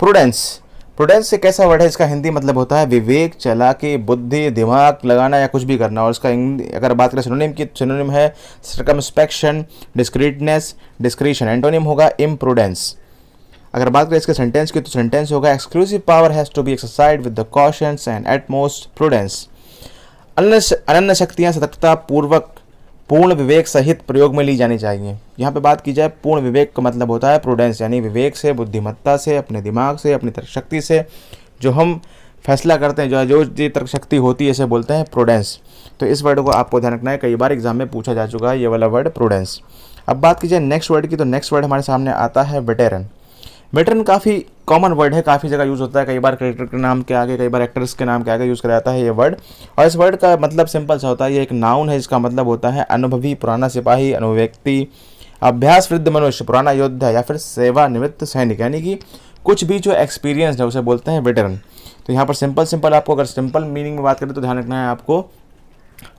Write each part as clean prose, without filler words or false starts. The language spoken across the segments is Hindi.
प्रूडेंस, प्रूडेंस एक ऐसा वर्ड है इसका हिंदी मतलब होता है विवेक, चालाकी, बुद्धि, दिमाग लगाना या कुछ भी करना। और इसका अगर बात करें सिनोनिम की, सिनोनिम है सर्कमस्पेक्शन, डिस्क्रीटनेस, डिस्क्रीशन। एंटोनिम होगा इम्प्रूडेंस। अगर बात करें इसके सेंटेंस की तो सेंटेंस होगा exclusive power has to be exercised with the cautions and utmost prudence. अनन्य शक्तियाँ सतर्कता पूर्वक पूर्ण विवेक सहित प्रयोग में ली जानी चाहिए। यहाँ पे बात की जाए पूर्ण विवेक का मतलब होता है प्रूडेंस, यानी विवेक से, बुद्धिमत्ता से, अपने दिमाग से, अपनी तर्क शक्ति से जो हम फैसला करते हैं, जो तर्क शक्ति होती है इसे बोलते हैं प्रूडेंस। तो इस वर्ड को आपको ध्यान रखना है, कई बार एग्जाम में पूछा जा चुका है ये वाला वर्ड प्रूडेंस। अब बात की जाए नेक्स्ट वर्ड की तो नेक्स्ट वर्ड हमारे सामने आता है वेटेरन। वेटरन काफ़ी कॉमन वर्ड है, काफ़ी जगह यूज़ होता है, कई बार कैरेक्टर के नाम के आगे, कई बार एक्टर्स के नाम के आगे यूज़ किया जाता है ये वर्ड। और इस वर्ड का मतलब सिंपल सा होता है, ये एक नाउन है जिसका मतलब होता है अनुभवी, पुराना सिपाही, अनुभव्यक्ति, अभ्यास वृद्ध मनुष्य, पुराना योद्धा या फिर सेवानिवृत्त सैनिक, यानी कि कुछ भी जो एक्सपीरियंस है उसे बोलते हैं वेटरन। तो यहाँ पर सिंपल आपको अगर सिंपल मीनिंग में बात करें तो ध्यान रखना है आपको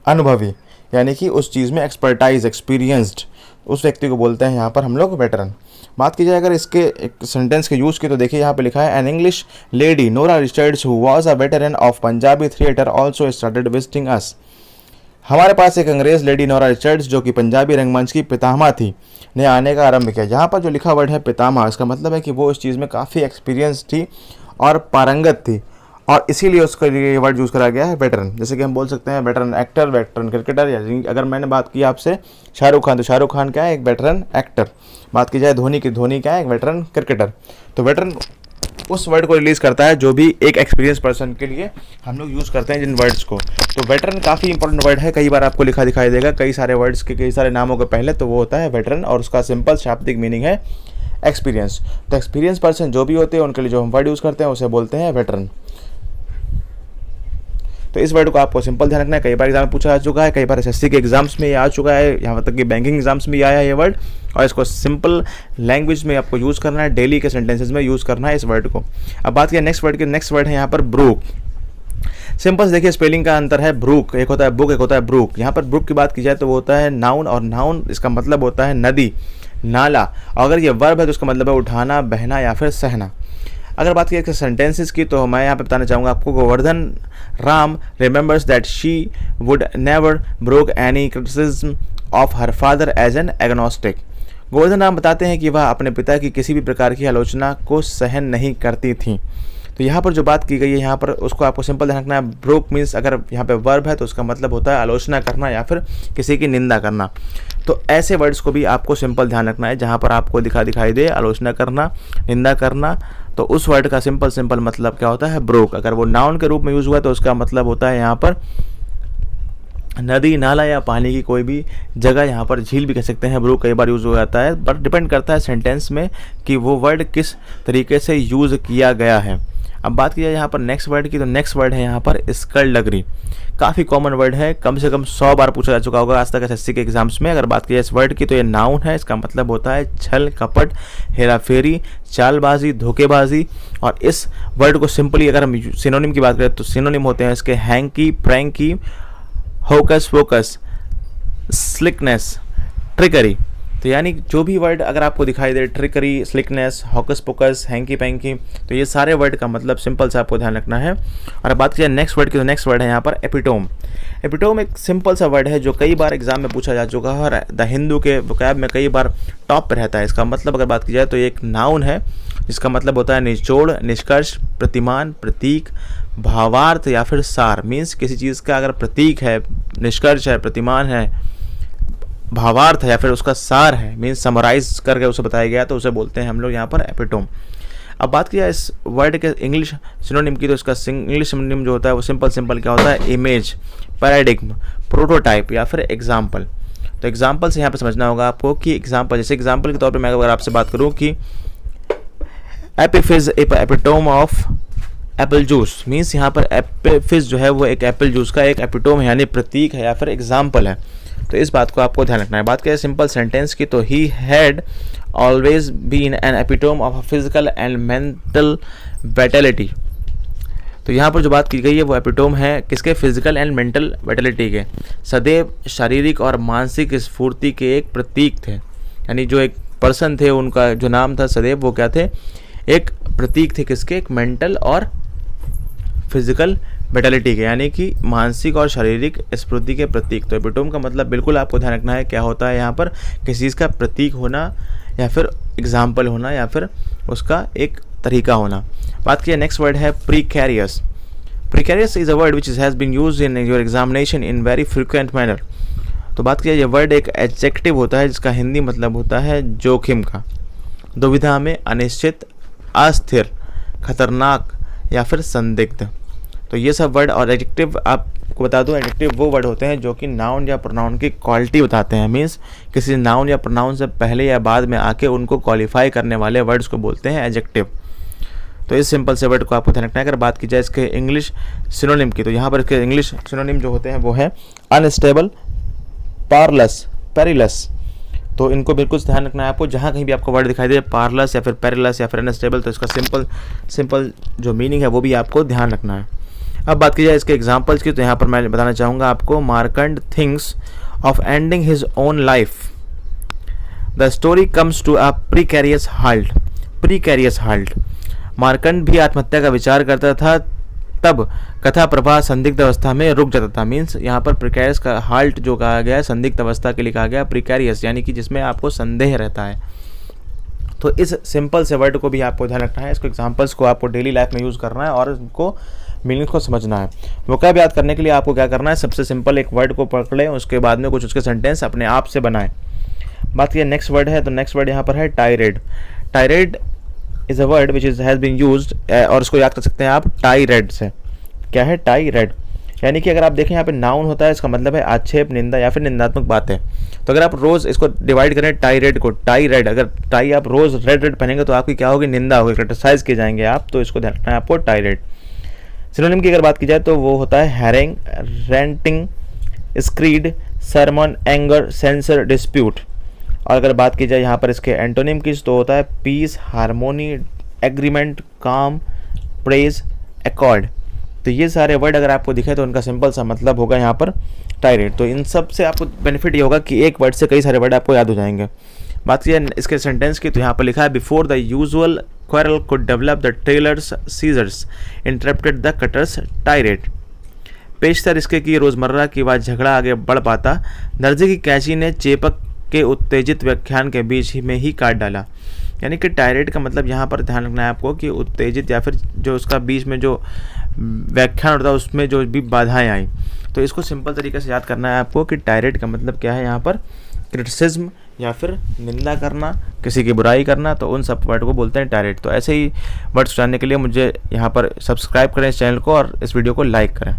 अनुभवी, यानी कि उस चीज़ में एक्सपर्टाइज, एक्सपीरियंस्ड, उस व्यक्ति को बोलते हैं यहाँ पर हम लोग वेटरन। बात की जाए अगर इसके एक सेंटेंस के यूज़ की तो देखिए यहाँ पे लिखा है an English lady Nora Richards who was a veteran of Punjabi theatre also started visiting अस। हमारे पास एक अंग्रेज लेडी नोरा रिचर्ड्स जो कि पंजाबी रंगमंच की पितामह थी ने आने का आरंभ किया। यहाँ पर जो लिखा वर्ड है पितामह, इसका मतलब है कि वो इस चीज़ में काफ़ी एक्सपीरियंस थी और पारंगत थी, और इसीलिए उसके लिए ये वर्ड यूज़ करा गया है वेटरन। जैसे कि हम बोल सकते हैं वेटरन एक्टर, वेटरन क्रिकेटर, या अगर मैंने बात की आपसे शाहरुख खान, तो शाहरुख खान क्या है, एक वेटरन एक्टर। बात की जाए धोनी की, धोनी क्या है, एक वेटरन क्रिकेटर। तो वेटरन उस वर्ड को रिलीज़ करता है जो भी एक एक्सपीरियंस पर्सन के लिए हम लोग यूज़ करते हैं जिन वर्ड्स को। तो वेटरन काफ़ी इंपॉर्टेंट वर्ड है, कई बार आपको लिखा दिखाई देगा कई सारे वर्ड्स के कई सारे नामों के पहले, तो वो होता है वेटरन और उसका सिंपल शाब्दिक मीनिंग है एक्सपीरियंस। तो एक्सपीरियंस पर्सन जो भी होते हैं उनके लिए जो हम वर्ड यूज़ करते हैं उसे बोलते हैं वेटरन। तो इस वर्ड को आपको सिंपल ध्यान रखना है, कई बार एग्जाम में पूछा जा चुका है, कई बार एसएससी के एग्जाम्स में ये आ चुका है, यहाँ तक कि बैंकिंग एग्जाम्स में आया है ये वर्ड। और इसको सिंपल लैंग्वेज में आपको यूज़ करना है, डेली के सेंटेंसेस में यूज़ करना है इस वर्ड को। अब बात करें नेक्स्ट वर्ड की, नेक्स्ट वर्ड है यहाँ पर ब्रूक। सिंपल देखिए स्पेलिंग का अंतर है, ब्रूक एक होता है बुक, एक होता है ब्रूक। यहाँ पर ब्रूक की बात की जाए तो वो होता है नाउन, और नाउन इसका मतलब होता है नदी, नाला। और अगर ये वर्ब है तो उसका मतलब है उठाना, बहना या फिर सहना। अगर बात की सेंटेंसेस की तो मैं यहाँ पे बताना चाहूँगा आपको, Govardhan Ram remembers that she would never brook any criticism of her father as an agnostic. Govardhan Ram बताते हैं कि वह अपने पिता की किसी भी प्रकार की आलोचना को सहन नहीं करती थी। तो यहाँ पर जो बात की गई है यहाँ पर उसको आपको सिंपल ध्यान रखना है। ब्रोक मीन्स अगर यहाँ पे वर्ब है तो उसका मतलब होता है आलोचना करना या फिर किसी की निंदा करना। तो ऐसे वर्ड्स को भी आपको सिंपल ध्यान रखना है, जहाँ पर आपको दिखाई दे आलोचना करना, निंदा करना, तो उस वर्ड का सिंपल मतलब क्या होता है, ब्रोक। अगर वो नाउन के रूप में यूज़ हुआ तो उसका मतलब होता है यहाँ पर नदी, नाला या पानी की कोई भी जगह, यहाँ पर झील भी कह सकते हैं। ब्रूक कई बार यूज़ हो जाता है, बट डिपेंड करता है सेंटेंस में कि वो वर्ड किस तरीके से यूज़ किया गया है। अब बात की जाए यहाँ पर नेक्स्ट वर्ड की तो नेक्स्ट वर्ड है यहाँ पर स्कल्डगरी। काफ़ी कॉमन वर्ड है, कम से कम 100 बार पूछा जा चुका होगा आज तक एसएससी के एग्जाम्स में। अगर बात की जाए इस वर्ड की तो ये नाउन है, इसका मतलब होता है छल, कपट, हेराफेरी, चालबाजी, धोखेबाजी। और इस वर्ड को सिंपली अगर हम सिनोनिम की बात करें तो सिनोनिम होते हैं इसके hanky, pranky, hocus pocus, slickness, trickery. तो यानी जो भी वर्ड अगर आपको दिखाई दे, trickery, slickness, hocus pocus, hanky panky, तो ये सारे वर्ड का मतलब सिंपल से आपको ध्यान रखना है। और अब बात की जाए नेक्स्ट वर्ड की तो नेक्स्ट वर्ड है यहाँ पर एपिटोम। एपिटोम एक सिंपल सा वर्ड है जो कई बार एग्जाम में पूछा जा चुका है और द हिंदू के वोकैब में कई बार टॉप पर रहता है। इसका मतलब अगर बात की जाए तो ये एक नाउन है जिसका मतलब होता है निचोड़, निष्कर्ष, प्रतिमान, प्रतीक, भावार्थ या फिर सार। मीन्स किसी चीज़ का अगर प्रतीक है, निष्कर्ष है, प्रतिमान है, भावार्थ है या फिर उसका सार है, मीन्स समराइज करके उसे बताया गया, तो उसे बोलते हैं हम लोग यहाँ पर एपिटोम। अब बात किया इस वर्ड के इंग्लिश सिनोनिम की तो इसका इंग्लिश सिनोनिम जो होता है वो सिंपल क्या होता है, इमेज, पैराडिग्म, प्रोटोटाइप या फिर एग्जाम्पल। तो एग्जाम्पल से यहाँ पर समझना होगा आपको कि एग्जाम्पल, जैसे एग्जाम्पल के तौर पर मैं अगर आपसे बात करूँ कि Appy Fizz epitome of apple juice, means यहाँ पर एपिफिज जो है वो एक एप्पल जूस का एक एपिटोम है, यानी प्रतीक है या फिर एग्जाम्पल है। तो इस बात को आपको ध्यान रखना है। बात करें सिंपल सेंटेंस की तो he had always been an epitome of physical and mental vitality. तो यहाँ पर जो बात की गई है वो एपिटोम है किसके, फिजिकल एंड मेंटल वाइटलिटी के। सदैव शारीरिक और मानसिक स्फूर्ति के एक प्रतीक थे, यानी जो एक पर्सन थे उनका जो नाम था सदैव, वो क्या थे, एक प्रतीक थे किसके, एक मेंटल और फिजिकल विटलिटी के, यानी कि मानसिक और शारीरिक स्फूर्ति के प्रतीक। तो एपिटोम का मतलब बिल्कुल आपको ध्यान रखना है क्या होता है यहाँ पर, किसी चीज़ का प्रतीक होना या फिर एग्जाम्पल होना या फिर उसका एक तरीका होना। बात किया नेक्स्ट वर्ड है precarious. Precarious is a word which has been used in your examination in very frequent manner. तो बात किया ये वर्ड एक एडजेक्टिव होता है जिसका हिंदी मतलब होता है जोखिम का, दुविधा में, अनिश्चित, अस्थिर, खतरनाक या फिर संदिग्ध। तो ये सब वर्ड और एडजेक्टिव आपको बता दूं, एडजेक्टिव वो वर्ड होते हैं जो कि नाउन या प्रोनाउन की क्वालिटी बताते हैं। मीन्स किसी नाउन या प्रोनाउन से पहले या बाद में आके उनको क्वालिफाई करने वाले वर्ड्स को बोलते हैं एडजेक्टिव। तो इस सिंपल से वर्ड को आपको ध्यान रखना है। अगर बात की जाए इसके इंग्लिश सिनोनिम की, तो यहाँ पर इसके इंग्लिश सिनोनिम जो होते हैं वो है अनस्टेबल, पारलस, पेरिलस। तो इनको बिल्कुल ध्यान रखना है आपको, जहाँ कहीं भी आपको वर्ड दिखाई दे पारलस या फिर पेरिलस या फिर अनस्टेबल, तो इसका सिंपल जो मीनिंग है वो भी आपको ध्यान रखना है। अब बात की जाए इसके एग्जाम्पल्स की, तो यहाँ पर मैं बताना चाहूँगा आपको, Markand thinks of ending his own life, the story comes to a precarious halt. Precarious halt, Markand भी आत्महत्या का विचार करता था, तब कथा प्रवाह संदिग्ध अवस्था में रुक जाता था। मीन्स यहाँ पर प्रिकैरियस का हाल्ट जो कहा गया है, संदिग्ध अवस्था के लिए कहा गया प्रिकैरियस, यानी कि जिसमें आपको संदेह रहता है। तो इस सिंपल से वर्ड को भी आपको ध्यान रखना है, इसको एग्जांपल्स को आपको डेली लाइफ में यूज़ करना है और उनको मीनिंग को समझना है। वोकैब याद करने के लिए आपको क्या करना है, सबसे सिंपल एक वर्ड को पकड़ लें, उसके बाद में कुछ उसके सेंटेंस अपने आप से बनाएं। बात की नेक्स्ट वर्ड है, तो नेक्स्ट वर्ड यहाँ पर है tirade. Tirade is a word which has been used, और इसको याद कर सकते हैं आप टायरेड से। क्या है टायरेड, यानी कि अगर आप देखें यहाँ पे नाउन होता है, इसका मतलब है आक्षेप, निंदा या फिर निंदात्मक बातें। तो अगर आप रोज़ इसको डिवाइड करें टायरेड को, टाई रेड, अगर टाई आप रोज़ रेड रेड पहनेंगे तो आपकी क्या होगी, निंदा होगी, क्रिटिसाइज किए जाएंगे आप, तो इसको ध्यान रखना है आपको टायरेड। सिनोनिम की अगर बात की जाए तो वो होता है harangue, ranting, screed, sermon, anger, censure, dispute. और अगर बात की जाए यहाँ पर इसके एंटोनिम की, तो होता है पीस, हारमोनी, एग्रीमेंट, काम, प्रेज, एकॉर्ड। तो ये सारे वर्ड अगर आपको दिखे तो उनका सिंपल सा मतलब होगा यहाँ पर टायरेड। तो इन सब से आपको बेनिफिट ये होगा कि एक वर्ड से कई सारे वर्ड आपको याद हो जाएंगे। बात की जाए इसके सेंटेंस की, तो यहाँ पर लिखा है before the usual quarrel could develop the tailors scissors interrupted the cutters tirade. पेशतर इसके कि रोज़मर्रा की बात झगड़ा आगे बढ़ पाता, दर्जे की कैंची ने चेपक के उत्तेजित व्याख्यान के बीच में ही काट डाला। यानी कि टायरेड का मतलब यहाँ पर ध्यान रखना है आपको कि उत्तेजित या फिर जो उसका बीच में जो व्याख्यान होता है उसमें जो भी बाधाएं आई। तो इसको सिंपल तरीके से याद करना है आपको कि टायरेड का मतलब क्या है, यहाँ पर क्रिटिसिज्म या फिर निंदा करना, किसी की बुराई करना, तो उन सब वर्ड को बोलते हैं टायरेड। तो ऐसे ही वर्ड्स जानने के लिए मुझे यहाँ पर सब्सक्राइब करें इस चैनल को और इस वीडियो को लाइक करें।